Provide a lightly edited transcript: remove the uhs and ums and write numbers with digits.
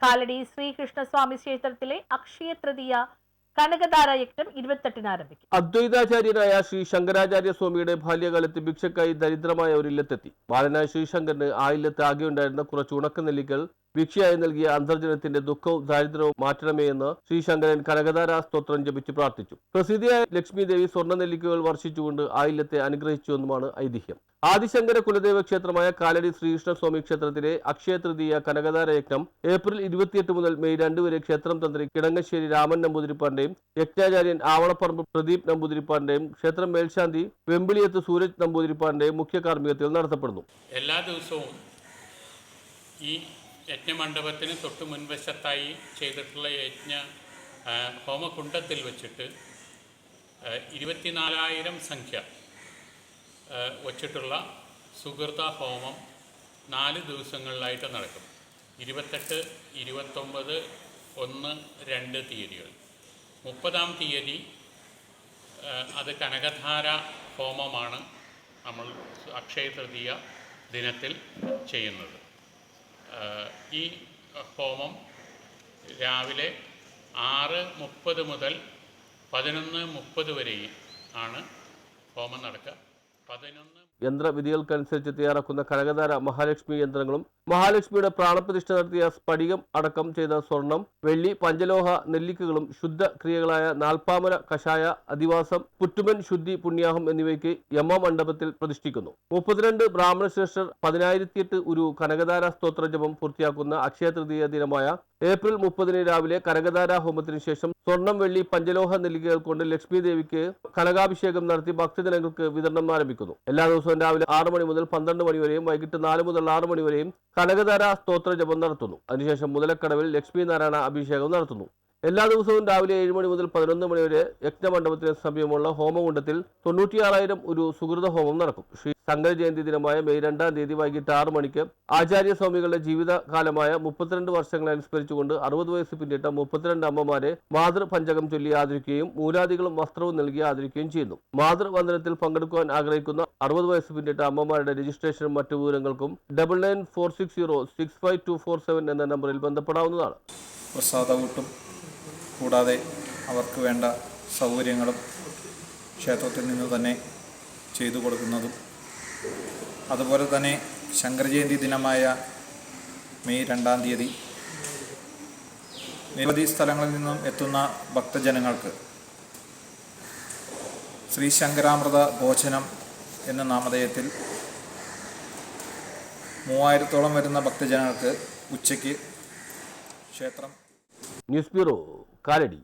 കാലടി ശ്രീകൃഷ്ണസ്വാമി ക്ഷേത്രത്തിലെ അക്ഷയ തൃതീയ കനകധാര യജ്ഞം 28-ന് ആരംഭിക്കും. അദ്വൈതാചാര്യനായ ശ്രീ ശങ്കരാചാര്യ സ്വാമിയുടെ ബാല്യകാലത്ത് ഭിക്ഷക്കായി ദരിദ്രമായ ഒരു ഇല്ലത്തെത്തി. ബാലനായ ശ്രീശങ്കരന് ആ ഇല്ലത്ത് ആകെയുണ്ടായിരുന്ന കുറച്ച് ഉണക്കനെല്ലിക്കൽ ഭിക്ഷയായി നൽകിയ അന്തർജനത്തിന്റെ ദുഃഖവും ദാരിദ്ര്യവും മാറ്റണമേ എന്ന് ശ്രീശങ്കരൻ കനകധാര സ്തോത്രം ജപിച്ച് പ്രാർത്ഥിച്ചു. പ്രസിദ്ധിയായ ലക്ഷ്മി ദേവി സ്വർണ്ണ നെല്ലിക്കകൾ വർഷിച്ചുകൊണ്ട് ആ ഇല്ലത്തെ അനുഗ്രഹിച്ചുവെന്നുമാണ് ഐതിഹ്യം. ആദിശങ്കര കുലദേവ ക്ഷേത്രമായ കാലടി ശ്രീകൃഷ്ണസ്വാമി ക്ഷേത്രത്തിലെ അക്ഷയ തൃതീയ കനകധാര യജ്ഞം ഏപ്രിൽ 28 മുതൽ മെയ് 2 വരെ ക്ഷേത്രം തന്ത്രി കിടങ്ങശ്ശേരി രാമൻ നമ്പൂതിരിപ്പാടിന്റെയും യജ്ഞാചാര്യൻ ആവളപ്പറമ്പ് പ്രദീപ് നമ്പൂതിരിപ്പാടിന്റെയും ക്ഷേത്രം മേൽശാന്തി വെമ്പിളിയത്ത് സൂരജ് നമ്പൂതിരിപ്പാടിന്റെയും മുഖ്യ കാർമ്മികത്തിൽ നടത്തപ്പെടുന്നു. എല്ലാ ദിവസവും ഈ യജ്ഞമണ്ഡപത്തിന് തൊട്ട് മുൻവശത്തായി ചെയ്തിട്ടുള്ള ഹോമകുണ്ടത്തിൽ വെച്ചിട്ട് 24,000 സംഖ്യ വച്ചിട്ടുള്ള സുഹൃത ഹോമം 4 ദിവസങ്ങളിലായിട്ട് നടക്കും. 28, 29, 1, 2 തീയതികൾ. 30-ാം തീയതി അത് കനകധാര ഹോമമാണ് നമ്മൾ അക്ഷയ തൃതീയ ദിനത്തിൽ ചെയ്യുന്നത്. ഈ ഹോമം രാവിലെ 6:30 മുതൽ 11:30 വരെയും ആണ് ഹോമം നടക്കുക. യന്ത്രവിധികൾക്കനുസരിച്ച് തയ്യാറാക്കുന്ന കനകധാര മഹാലക്ഷ്മി യന്ത്രങ്ങളും മഹാലക്ഷ്മിയുടെ പ്രാണപ്രതിഷ്ഠ നടത്തിയ സ്ഫടികം അടക്കം ചെയ്ത സ്വർണം, വെള്ളി, പഞ്ചലോഹ നെല്ലിക്കകളും ശുദ്ധ ക്രിയകളായ നാൽപ്പാമര കഷായ, അധിവാസം, പുറ്റുമൻ ശുദ്ധി, പുണ്യാഹം എന്നിവയ്ക്ക് യമമണ്ഡപത്തിൽ പ്രതിഷ്ഠിക്കുന്നു. 32 ബ്രാഹ്മണ ശ്രേഷ്ഠർ 10,008 ഒരു കനകധാര സ്തോത്ര ജപം പൂർത്തിയാക്കുന്ന അക്ഷയ തൃതീയ ദിനമായ ഏപ്രിൽ 30-ന് രാവിലെ കനകധാര ഹോമത്തിന് ശേഷം സ്വർണം, വെള്ളി, പഞ്ചലോഹ നെല്ലിക്കകൾ കൊണ്ട് ലക്ഷ്മി ദേവിക്ക് കനകാഭിഷേകം നടത്തി ഭക്തജനങ്ങൾക്ക് വിതരണം ആരംഭിക്കുന്നു. എല്ലാ ദിവസവും രാവിലെ 6 മണി മുതൽ 12 മണി വരെയും വൈകിട്ട് 4 മുതൽ 6 മണി വരെയും കനകധാര സ്തോത്ര ജപം നടത്തുന്നു. അതിനുശേഷം മുതലക്കടവിൽ ലക്ഷ്മി നാരായണ അഭിഷേകം നടത്തുന്നു. എല്ലാ ദിവസവും രാവിലെ 7 മണി മുതൽ 11 മണി വരെ യജ്ഞമണ്ഡപത്തിന് സമീപമുള്ള ഹോമകുണ്ടത്തിൽ 96,000 ഒരു സുഹൃത ഹോമം നടക്കും. ശ്രീ ശങ്കര ജയന്തി ദിനമായ മെയ് 2-ാം തീയതി വൈകിട്ട് 6 മണിക്ക് ആചാര്യസ്വാമികളുടെ ജീവിതകാലമായ 32 വർഷങ്ങളെ അനുസ്മരിച്ചുകൊണ്ട് 60 വയസ്സ് പിന്നിട്ട 32 അമ്മമാരെ മാതൃപഞ്ചകം ചൊല്ലി ആദരിക്കുകയും മൂലാദികളും വസ്ത്രവും നൽകി ആദരിക്കുകയും ചെയ്യുന്നു. മാതൃവന്ദനത്തിൽ പങ്കെടുക്കുവാൻ ആഗ്രഹിക്കുന്ന 60 വയസ്സ് പിന്നിട്ട അമ്മമാരുടെ രജിസ്ട്രേഷനും മറ്റു വിവരങ്ങൾക്കും 9946065247 എന്ന നമ്പറിൽ ബന്ധപ്പെടാവുന്നതാണ്. കൂടാതെ അവർക്ക് വേണ്ട സൗകര്യങ്ങളും ക്ഷേത്രത്തിൽ നിന്ന് തന്നെ ചെയ്തു കൊടുക്കുന്നതും, അതുപോലെ തന്നെ ശങ്കരജയന്തി ദിനമായ മെയ് 2-ാം തീയതി നിരവധി സ്ഥലങ്ങളിൽ നിന്നും എത്തുന്ന ഭക്തജനങ്ങൾക്ക് ശ്രീ ശങ്കരാമൃത ഭോജനം എന്ന നാമധേയത്തിൽ 3000-ഓളം വരുന്ന ഭക്തജനങ്ങൾക്ക് ഉച്ചയ്ക്ക് ക്ഷേത്രം. News bureau, Kalady.